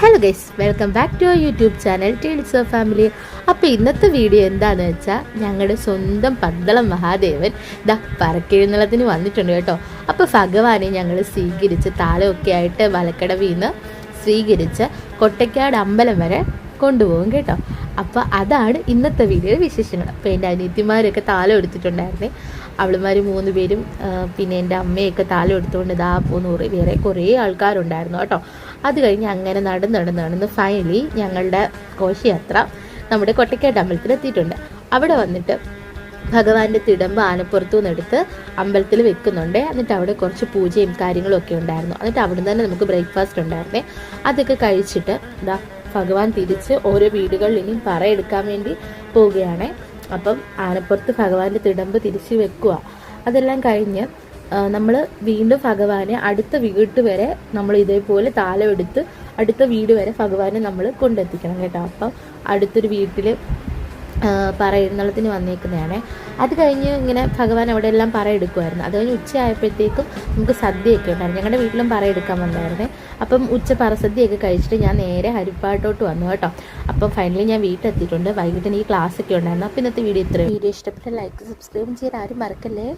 Hello guys, welcome back to our YouTube channel tales of family. അപ്പോൾ ഇന്നത്തെ video എന്താണെന്ന് വെച്ചാൽ ഞങ്ങളുടെ സ്വന്തം പന്തളം മഹാദേവൻ പറക്കെഴുന്നള്ളത്തിന് വന്നിട്ടുണ്ട് കേട്ടോ. അപ്പോൾ ഭഗവാനെ ഞങ്ങൾ സ്വീകരിച്ച് താലമൊക്കെ ആയിട്ട് വലക്കടവിൽ നിന്ന് സ്വീകരിച്ച് കൊട്ടയ്ക്കാട് അമ്പലം വരെ കൊണ്ടുപോകും കേട്ടോ. അപ്പോൾ അതാണ് ഇന്നത്തെ വീഡിയോയുടെ വിശേഷങ്ങൾ. അപ്പോൾ എൻ്റെ അനിയത്തിമാരൊക്കെ താലം എടുത്തിട്ടുണ്ടായിരുന്നേ. അവളുമാർ 3 പേരും പിന്നെ എൻ്റെ അമ്മയൊക്കെ താലം എടുത്തുകൊണ്ട് ഇതാ പോന്നു. വേറെ കുറേ ആൾക്കാരുണ്ടായിരുന്നു കേട്ടോ. അത് കഴിഞ്ഞ് അങ്ങനെ നടന്ന് ഫൈനലി ഞങ്ങളുടെ ഘോഷയാത്ര നമ്മുടെ കൊട്ടയ്ക്കാട് അമ്പലത്തിൽ എത്തിയിട്ടുണ്ട്. അവിടെ വന്നിട്ട് ഭഗവാന്റെ തിടമ്പ് ആനപ്പുറത്തു നിന്നെടുത്ത് അമ്പലത്തിൽ വെക്കുന്നുണ്ട്. എന്നിട്ട് അവിടെ കുറച്ച് പൂജയും കാര്യങ്ങളും ഒക്കെ ഉണ്ടായിരുന്നു. എന്നിട്ട് അവിടെ തന്നെ നമുക്ക് ബ്രേക്ക്ഫാസ്റ്റ് ഉണ്ടായിരുന്നേ. അതൊക്കെ കഴിച്ചിട്ട് ഇതാ ഭഗവാൻ തിരിച്ച് ഓരോ വീടുകളിൽ ഇനിയും പറയെടുക്കാൻ വേണ്ടി പോവുകയാണ്. അപ്പം ആനപ്പുറത്ത് ഭഗവാന്റെ തിടമ്പ് തിരിച്ച് വെക്കുക. അതെല്ലാം കഴിഞ്ഞ് നമ്മൾ വീണ്ടും ഭഗവാനെ അടുത്ത വീട്ട് വരെ നമ്മൾ ഇതേപോലെ താലം എടുത്ത് അടുത്ത വീട് വരെ ഭഗവാനെ നമ്മൾ കൊണ്ടെത്തിക്കണം കേട്ടോ. അപ്പം അടുത്തൊരു വീട്ടിൽ പറ എഴുന്നള്ളത്തിന് വന്നേക്കുന്നതാണ്. അത് കഴിഞ്ഞ് ഇങ്ങനെ ഭഗവാൻ അവിടെ എല്ലാം പറ എടുക്കുമായിരുന്നു. അത് കഴിഞ്ഞ് ഉച്ചയായപ്പോഴത്തേക്കും നമുക്ക് സദ്യയൊക്കെ ഉണ്ടായിരുന്നു. ഞങ്ങളുടെ വീട്ടിലും പറ എടുക്കാൻ വന്നായിരുന്നേ. അപ്പം ഉച്ച പറസദ്യയൊക്കെ കഴിച്ചിട്ട് ഞാൻ നേരെ ഹരിപ്പാട്ടോട്ട് വന്നു കേട്ടോ. അപ്പം ഫൈനലി ഞാൻ വീട്ടിലെത്തിയിട്ടുണ്ട്. വൈകിട്ട് എനിക്ക് ക്ലാസ്സൊക്കെ ഉണ്ടായിരുന്നു. അപ്പം ഇന്നത്തെ വീഡിയോ ഇത്രയും. വീഡിയോ ഇഷ്ടപ്പെട്ട ലൈക്ക് സബ്സ്ക്രൈബ് ചെയ്യാൻ ആരും മറക്കല്ലേ.